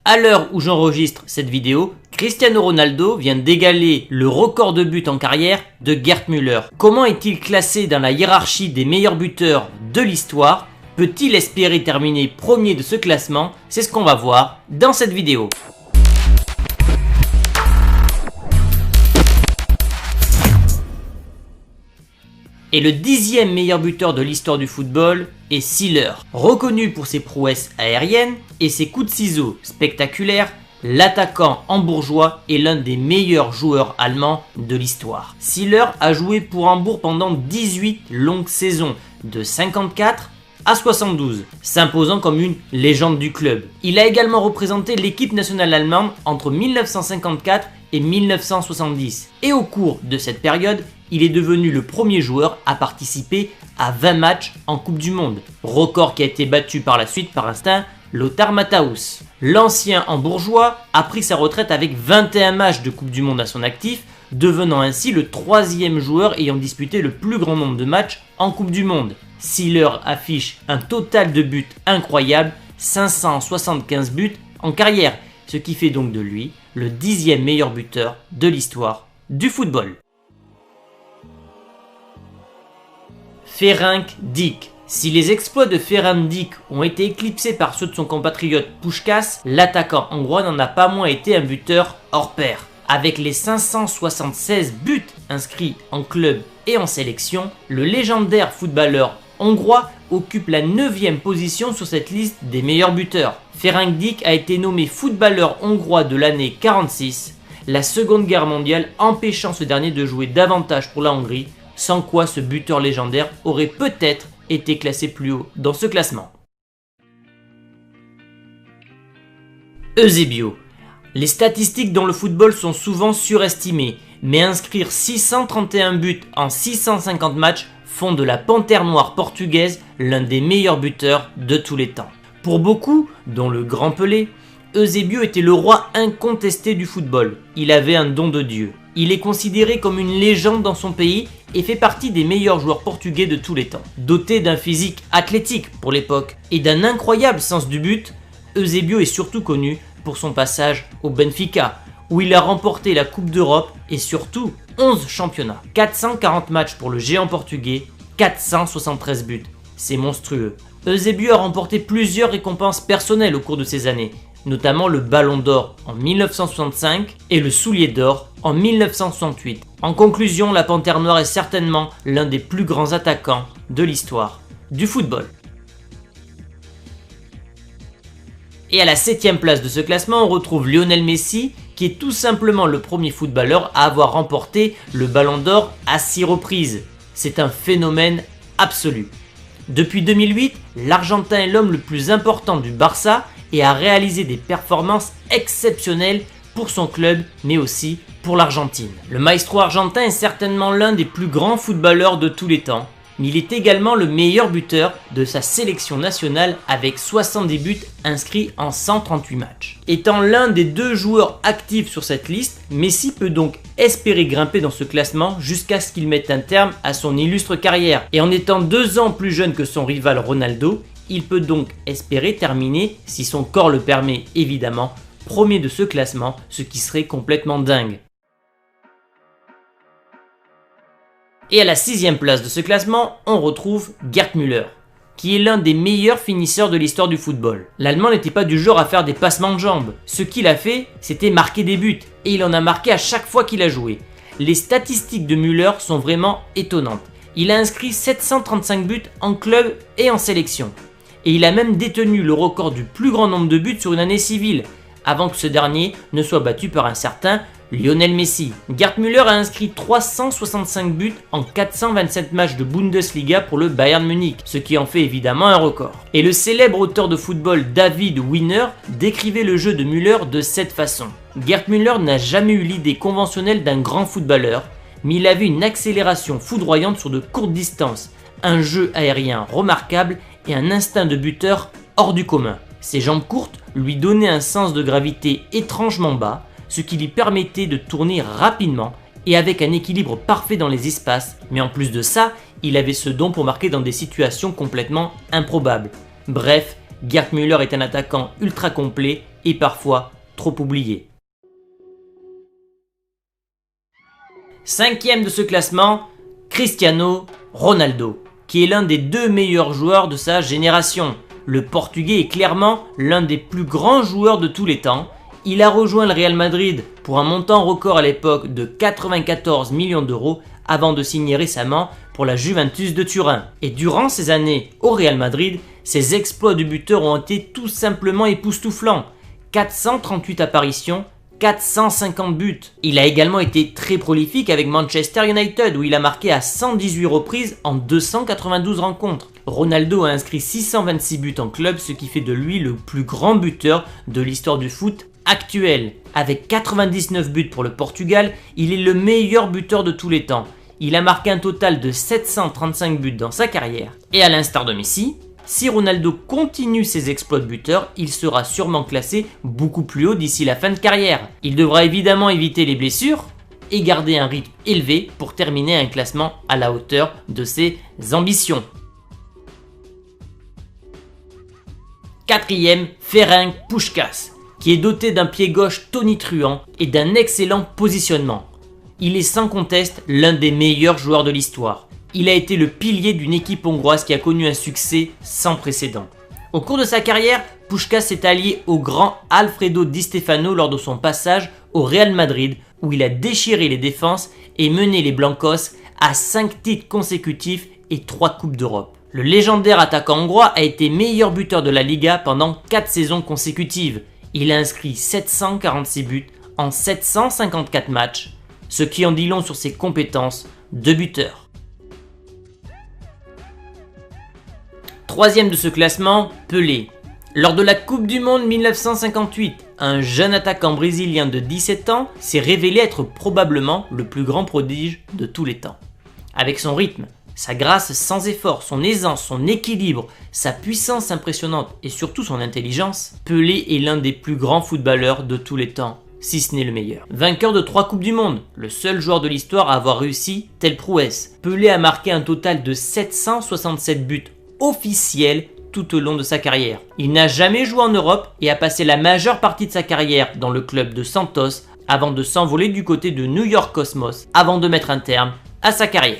À l'heure où j'enregistre cette vidéo, Cristiano Ronaldo vient d'égaler le record de buts en carrière de Gerd Müller. Comment est-il classé dans la hiérarchie des meilleurs buteurs de l'histoire? Peut-il espérer terminer premier de ce classement? C'est ce qu'on va voir dans cette vidéo. Et le 10e meilleur buteur de l'histoire du football est Siller. Reconnu pour ses prouesses aériennes et ses coups de ciseaux spectaculaires, l'attaquant hambourgeois est l'un des meilleurs joueurs allemands de l'histoire. Siller a joué pour Hambourg pendant 18 longues saisons, de 54 à 72, s'imposant comme une légende du club. Il a également représenté l'équipe nationale allemande entre 1954 et 1970. Et au cours de cette période, il est devenu le premier joueur à participer à 20 matchs en Coupe du Monde, record qui a été battu par la suite par instinct Lothar Matthaus. L'ancien hambourgeois a pris sa retraite avec 21 matchs de Coupe du Monde à son actif, devenant ainsi le 3e joueur ayant disputé le plus grand nombre de matchs en Coupe du Monde. Siller affiche un total de buts incroyable, 575 buts en carrière, ce qui fait donc de lui le 10e meilleur buteur de l'histoire du football. Ferenc Dík. Si les exploits de Ferenc Dík ont été éclipsés par ceux de son compatriote Puskás, l'attaquant hongrois n'en a pas moins été un buteur hors pair. Avec les 576 buts inscrits en club et en sélection, le légendaire footballeur hongrois occupe la 9e position sur cette liste des meilleurs buteurs. Ferenc Dík a été nommé footballeur hongrois de l'année 46, la Seconde Guerre mondiale empêchant ce dernier de jouer davantage pour la Hongrie, sans quoi ce buteur légendaire aurait peut-être été classé plus haut dans ce classement. Eusebio. Les statistiques dans le football sont souvent surestimées, mais inscrire 631 buts en 650 matchs font de la Panthère Noire portugaise l'un des meilleurs buteurs de tous les temps. Pour beaucoup, dont le grand Pelé, Eusebio était le roi incontesté du football. Il avait un don de Dieu. Il est considéré comme une légende dans son pays et fait partie des meilleurs joueurs portugais de tous les temps. Doté d'un physique athlétique pour l'époque et d'un incroyable sens du but, Eusebio est surtout connu pour son passage au Benfica, où il a remporté la Coupe d'Europe et surtout 11 championnats. 440 matchs pour le géant portugais, 473 buts. C'est monstrueux. Eusebio a remporté plusieurs récompenses personnelles au cours de ces années, notamment le Ballon d'Or en 1965 et le Soulier d'Or en 1968. En conclusion, la Panthère Noire est certainement l'un des plus grands attaquants de l'histoire du football. Et à la 7e place de ce classement, on retrouve Lionel Messi, qui est tout simplement le premier footballeur à avoir remporté le Ballon d'Or à 6 reprises. C'est un phénomène absolu. Depuis 2008, l'Argentin est l'homme le plus important du Barça et a réalisé des performances exceptionnelles pour son club, mais aussi pour l'Argentine. Le maestro argentin est certainement l'un des plus grands footballeurs de tous les temps, mais il est également le meilleur buteur de sa sélection nationale avec 70 buts inscrits en 138 matchs. Étant l'un des 2 joueurs actifs sur cette liste, Messi peut donc espérer grimper dans ce classement jusqu'à ce qu'il mette un terme à son illustre carrière. Et en étant 2 ans plus jeune que son rival Ronaldo, il peut donc espérer terminer, si son corps le permet évidemment, premier de ce classement, ce qui serait complètement dingue. Et à la 6e place de ce classement, on retrouve Gerd Müller, qui est l'un des meilleurs finisseurs de l'histoire du football. L'Allemand n'était pas du genre à faire des passements de jambes. Ce qu'il a fait, c'était marquer des buts, et il en a marqué à chaque fois qu'il a joué. Les statistiques de Müller sont vraiment étonnantes. Il a inscrit 735 buts en club et en sélection. Et il a même détenu le record du plus grand nombre de buts sur une année civile, avant que ce dernier ne soit battu par un certain Lionel Messi. Gerd Müller a inscrit 365 buts en 427 matchs de Bundesliga pour le Bayern Munich, ce qui en fait évidemment un record. Et le célèbre auteur de football David Wiener décrivait le jeu de Müller de cette façon. Gerd Müller n'a jamais eu l'idée conventionnelle d'un grand footballeur, mais il avait une accélération foudroyante sur de courtes distances, un jeu aérien remarquable et un instinct de buteur hors du commun. Ses jambes courtes lui donnaient un sens de gravité étrangement bas, ce qui lui permettait de tourner rapidement et avec un équilibre parfait dans les espaces, mais en plus de ça, il avait ce don pour marquer dans des situations complètement improbables. Bref, Gerd Müller est un attaquant ultra complet et parfois trop oublié. Cinquième de ce classement, Cristiano Ronaldo, qui est l'un des 2 meilleurs joueurs de sa génération. Le Portugais est clairement l'un des plus grands joueurs de tous les temps. Il a rejoint le Real Madrid pour un montant record à l'époque de 94 millions d'euros avant de signer récemment pour la Juventus de Turin. Et durant ces années au Real Madrid, ses exploits de buteur ont été tout simplement époustouflants. 438 apparitions, 450 buts. Il a également été très prolifique avec Manchester United où il a marqué à 118 reprises en 292 rencontres. Ronaldo a inscrit 626 buts en club, ce qui fait de lui le plus grand buteur de l'histoire du foot actuel. Avec 99 buts pour le Portugal, il est le meilleur buteur de tous les temps. Il a marqué un total de 735 buts dans sa carrière. Et à l'instar de Messi, si Ronaldo continue ses exploits de buteur, il sera sûrement classé beaucoup plus haut d'ici la fin de carrière. Il devra évidemment éviter les blessures et garder un rythme élevé pour terminer un classement à la hauteur de ses ambitions. Quatrième, Ferenc Puskás, qui est doté d'un pied gauche tonitruant et d'un excellent positionnement. Il est sans conteste l'un des meilleurs joueurs de l'histoire. Il a été le pilier d'une équipe hongroise qui a connu un succès sans précédent. Au cours de sa carrière, Puskás s'est allié au grand Alfredo Di Stefano lors de son passage au Real Madrid où il a déchiré les défenses et mené les Blancos à 5 titres consécutifs et 3 Coupes d'Europe. Le légendaire attaquant hongrois a été meilleur buteur de la Liga pendant 4 saisons consécutives. Il a inscrit 746 buts en 754 matchs, ce qui en dit long sur ses compétences de buteur. Troisième de ce classement, Pelé. Lors de la Coupe du Monde 1958, un jeune attaquant brésilien de 17 ans s'est révélé être probablement le plus grand prodige de tous les temps. Avec son rythme, sa grâce sans effort, son aisance, son équilibre, sa puissance impressionnante et surtout son intelligence, Pelé est l'un des plus grands footballeurs de tous les temps, si ce n'est le meilleur. Vainqueur de 3 Coupes du Monde, le seul joueur de l'histoire à avoir réussi telle prouesse, Pelé a marqué un total de 767 buts officiels tout au long de sa carrière. Il n'a jamais joué en Europe et a passé la majeure partie de sa carrière dans le club de Santos avant de s'envoler du côté de New York Cosmos avant de mettre un terme à sa carrière.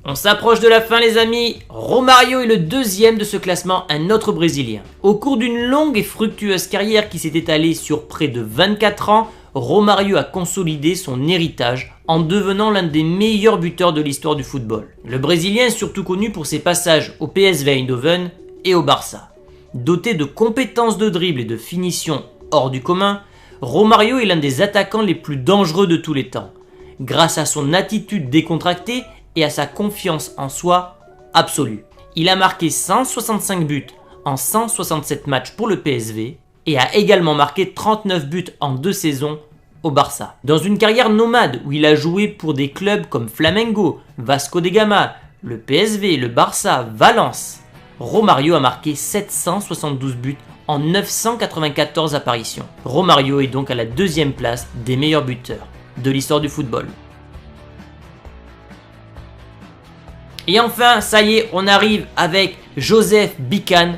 On s'approche de la fin les amis, Romario est le deuxième de ce classement, un autre Brésilien. Au cours d'une longue et fructueuse carrière qui s'est étalée sur près de 24 ans, Romario a consolidé son héritage en devenant l'un des meilleurs buteurs de l'histoire du football. Le Brésilien est surtout connu pour ses passages au PSV Eindhoven et au Barça. Doté de compétences de dribble et de finition hors du commun, Romario est l'un des attaquants les plus dangereux de tous les temps. Grâce à son attitude décontractée et à sa confiance en soi absolue. Il a marqué 165 buts en 167 matchs pour le PSV et a également marqué 39 buts en 2 saisons au Barça. Dans une carrière nomade où il a joué pour des clubs comme Flamengo, Vasco da Gama, le PSV, le Barça, Valence, Romario a marqué 772 buts en 994 apparitions. Romario est donc à la 2e place des meilleurs buteurs de l'histoire du football. Et enfin, ça y est, on arrive avec Joseph Bican,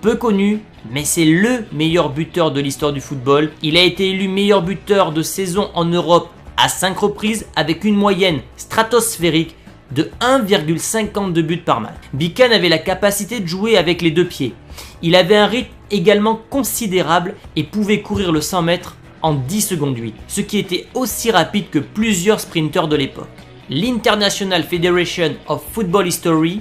peu connu, mais c'est le meilleur buteur de l'histoire du football. Il a été élu meilleur buteur de saison en Europe à 5 reprises avec une moyenne stratosphérique de 1,52 buts par match. Bican avait la capacité de jouer avec les 2 pieds. Il avait un rythme également considérable et pouvait courir le 100 mètres en 10 secondes 8, ce qui était aussi rapide que plusieurs sprinteurs de l'époque. L'International Federation of Football History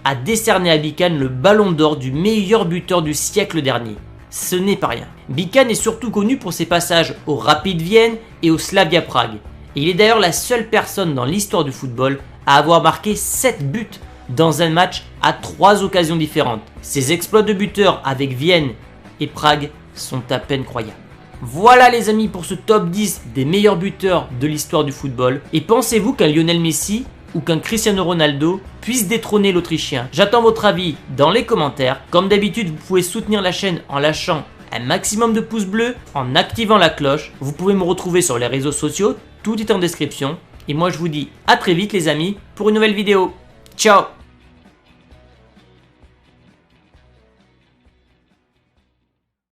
a décerné à Bican le ballon d'or du meilleur buteur du siècle dernier. Ce n'est pas rien. Bican est surtout connu pour ses passages au Rapid Vienne et au Slavia Prague. Et il est d'ailleurs la seule personne dans l'histoire du football à avoir marqué 7 buts dans un match à 3 occasions différentes. Ses exploits de buteur avec Vienne et Prague sont à peine croyables. Voilà les amis pour ce top 10 des meilleurs buteurs de l'histoire du football. Et pensez-vous qu'un Lionel Messi ou qu'un Cristiano Ronaldo puisse détrôner l'Autrichien? J'attends votre avis dans les commentaires. Comme d'habitude, vous pouvez soutenir la chaîne en lâchant un maximum de pouces bleus, en activant la cloche. Vous pouvez me retrouver sur les réseaux sociaux, tout est en description. Et moi je vous dis à très vite les amis pour une nouvelle vidéo. Ciao!